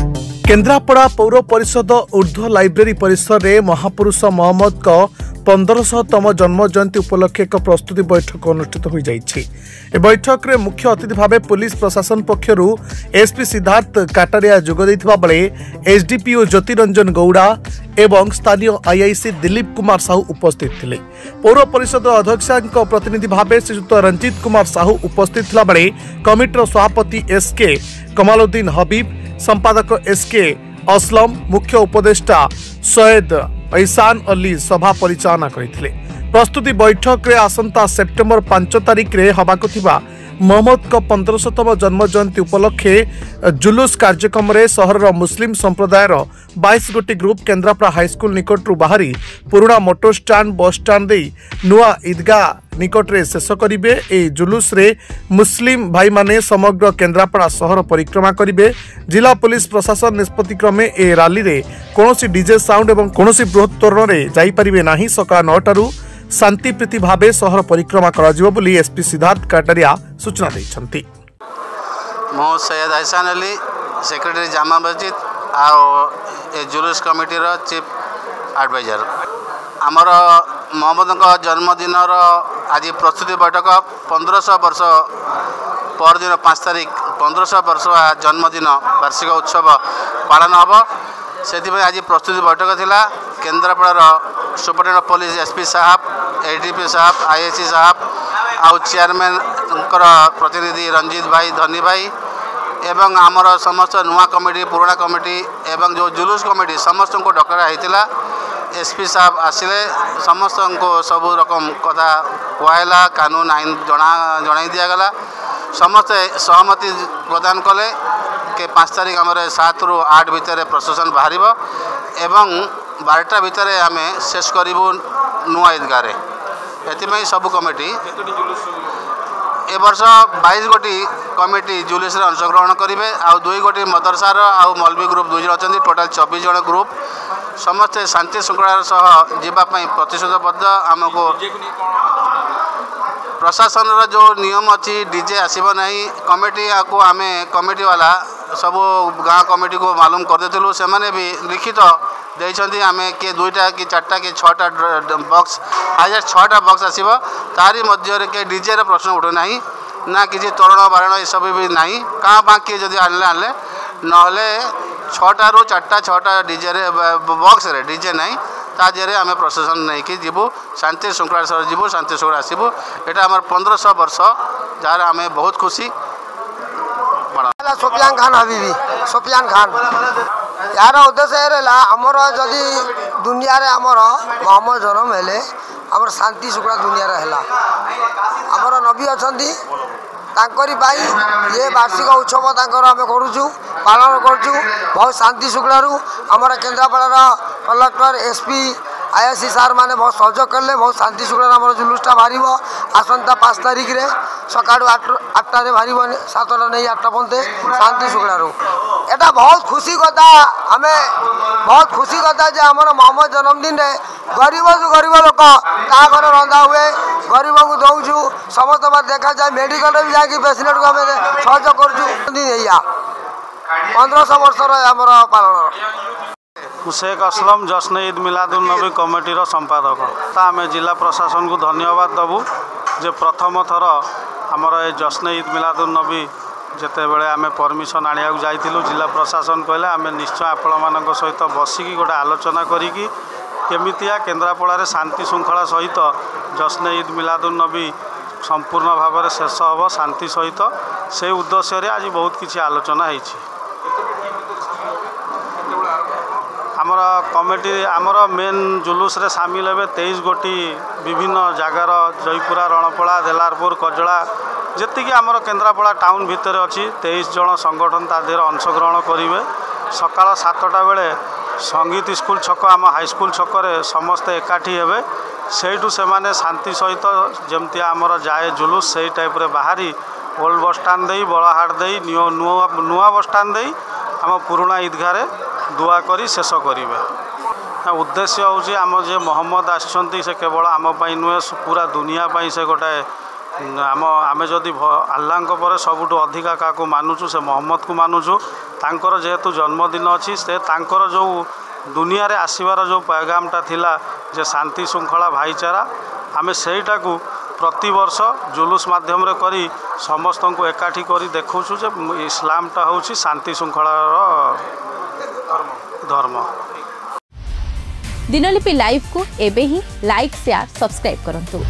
केन्द्रापड़ा पौर परिषद ऊर्ध्व लाइब्रेरी परिसर में महापुरुष मोहम्मद का 1500तम जन्म जयंती उपलक्षे एक प्रस्तुति बैठक अनुष्ठित हो जाइछि। ए बैठक में मुख्य अतिथि भाव पुलिस प्रशासन पक्षर एसपी सिद्धार्थ काटारिया जोग देथिबा बेले एसडीपीओ ज्योतिरंजन गौड़ा एवं स्थानीय आईआईसी दिलीप कुमार साहू उपस्थित थिले। पौर परिषद अध्यक्षा प्रतिनिधि भाव श्रीयुक्त रंजीत कुमार साहू उपस्थित थिला बेले कमिटीर सभापति एसके कमालुद्दीन हबीब, संपादक एसके असलम, मुख्य उपदेष्टा सैयद ऐसान अली सभा परिचालना करथिले। प्रस्तुति बैठक रे आसंता सेप्टेम्बर 5 तारिख रे हबाकु थिबा मोहम्मद का 1500तम जन्म जयंती उपलक्षे जुलूस कार्यक्रम रे सहरर मुस्लिम संप्रदायर 22 गोटी ग्रुप केन्द्रापड़ा हाईस्कूल निकटरू बाहरी पुराना मोटर स्टाण्ड बस स्टाण्ड दे नुआ ईदगाह निकट रे शेष करिवे। ए जुलूस रे मुस्लिम भाई माने समग्र केन्द्रापड़ा सहर परिक्रमा करिवे। जिला पुलिस प्रशासन निष्पत्ति क्रमे ए रैली रे कोनोसी डीजे साउंड एवं कोनोसी बृहत तोरण रे जाई परिवे नाही। सकाळ 9 टारू शांति प्रीति भावे सहर परिक्रमा कराजिबो बोली एसपी सिद्धार्थ काटारिया सूचना दैछंती। मो सैयद ऐसान अली सेक्रेटरी जामा मस्जिद आ ए जुलूस कमिटी रो चीफ एडवाइजर। आमर मोहम्मद का जन्मदिन आज प्रस्तुति बैठक 1500 वर्ष परदिन 5 तारिख 1500 वर्ष जन्मदिन वार्षिक उत्सव पालन हम से आज प्रस्तुति बैठक थिला। केन्द्रापड़ार सुपरिटेडेंट पुलिस एसपी साहब, एडीपी साहब, आईएसी साहब आउ चेयरमैन प्रतिनिधि रंजीत भाई, धनी भाई एवं आमर समस्त नुआ कमिटी, पुराना कमिटी एवं जो जुलूस कमिटी समस्त को डकरा होता। एसपी साहब आसिले समस्त को सब रकम कथा कहला, कानून आईन जन दिगला। समस्ते सहमति प्रदान कले के 5 तारिख आम 7 ରୁ 8 भितर प्रशासन बाहर एवं 12टा भितर आम शेष करूँ नुआ ईदगाह। एथि सब कमिटी ए वर्ष 22 गोटी कमिटी जुलूस रे अंशग्रहण करेंगे। आउ 2 गोटी मदरसार आउ मौलवी ग्रुप 2 जन अच्छा, टोटाल 24 जन ग्रुप समस्ते शांति श्रृंखलार सह जीवाई प्रतिशोधबद्ध। आमको प्रशासन जो नियम अच्छी डीजे आसब ना कमिटी को आम कमिटी वाला सब गाँव कमिटी को मालूम करदेलु। से भी लिखित देइछंती आम किए 2टा कि 4टा कि 6टा बक्स आज 6टा बक्स आसब। तारी मध्य के डीजे प्रश्न उठे ना किसी तोरण बारण ये सब भी ना क्या बा किए जब आनले नहले 6टा ରୁ 4टा 6टा डीजे बक्स रे डीजे ना ताजे आम प्रशासन नहीं कि जीवु शांति श्रृंखला सह जीवु शांति श्रृंखला आसबू। यहाँ आम 1500 वर्ष जार आम बहुत खुशी। सोफियान खान हबीबी सोफियान खान यार उद्देश्य आमर जदि दुनिया रे आमर मोहम्मद जन्म हेले आमर शांति शुक्ला दुनिया रे हेला। आमर नबी अछंती तांकरी पाई ये वार्षिक उत्सव तांकर आम करूछु पालन करूछु बहुत शांति शुक्लारू। आमर केन्द्रापड़ार कलेक्टर एसपी आईएसी सार माने बहुत सहयोग कले। बहुत शांति शुक्ला आम जुलूसटा बाहर आसंता 5 तारिख रे सकाळू 8टा बाहर 7टा नहीं 8टा पहुँचे शांति शुक्लारू। एटा बहुत खुशी कथा हमें बहुत खुशी कथा जे आमर मोहम्मद जन्मदिन रे गरीब जो गरीब लोक ता घर रंधा हुए गरीब को दौचु समस्त बात देखा जाए। मेडिकल भी जाकि पेसेंट को आम सहयोग करूँ। 1500 वर्ष आमर पालन। शेख असलम जश्न ईद मिलादुल नबी कमिटीर संपादक। आम जिला प्रशासन को धन्यवाद देवु जे प्रथम थर आमर ए जश्न ईद मिलादुल नबी जिते बड़े आम परमिशन आनिया जाइलु जिला प्रशासन कहले आम निश्चय आपण मान सहित बसिकी गोटे आलोचना करिकी केमितिया केन्द्रापड़ा शांति श्रृंखला सहित जश्न ईद मिलादुल नबी संपूर्ण भाव में शेष हम शांति सहित से उद्देश्य आज बहुत किसी आलोचना होती। आमर कमिटी आमर मेन जुलूस रे सामिल हे 23 गोटी विभिन्न जगार जयपुरा, रणपड़ा, देलारपुर, कजला जी आमर केन्द्रापड़ा टाउन भितर अच्छी 23 जन संगठन तादेह अंशग्रहण करेंगे। सकाल 7टा बेले संगीत स्कूल छक आम हाईस्कूल छकरे समस्ते एकाठी हेबे। सेठू से माने शांति सहित जमती आमर जाए जुलूस से टाइप रे बाहरी ओल्ड बस स्टाण्ड दे बड़ाहाट दे नुआ बस स्टाण्ड दे आम पुराना ईदगाह दुआ करी शेष करेंगे। उद्देश्य हूँ आम जे मोहम्मद आसछंती से केवल आम नुहे पूरा दुनिया से गोटे आम जदि अल्लाह पर सबुठ अधिका क्या मानुचु से मोहम्मद को मानुचु। तांकर जेहेतु जन्मदिन अच्छी से तांकर जो दुनिया रे आसबार जो पैगामटा थिला जे शांति श्रृंखला भाईचारा आमे सेटा को प्रति वर्ष जुलूस माध्यम रे करी समस्त को एकाठी करी देखौछु जे इस्लामटा होछि शांति श्रृंखलार धर्म। दिनलिपि लाइव को एबे ही लाइक शेयर सब्सक्राइब करंतु।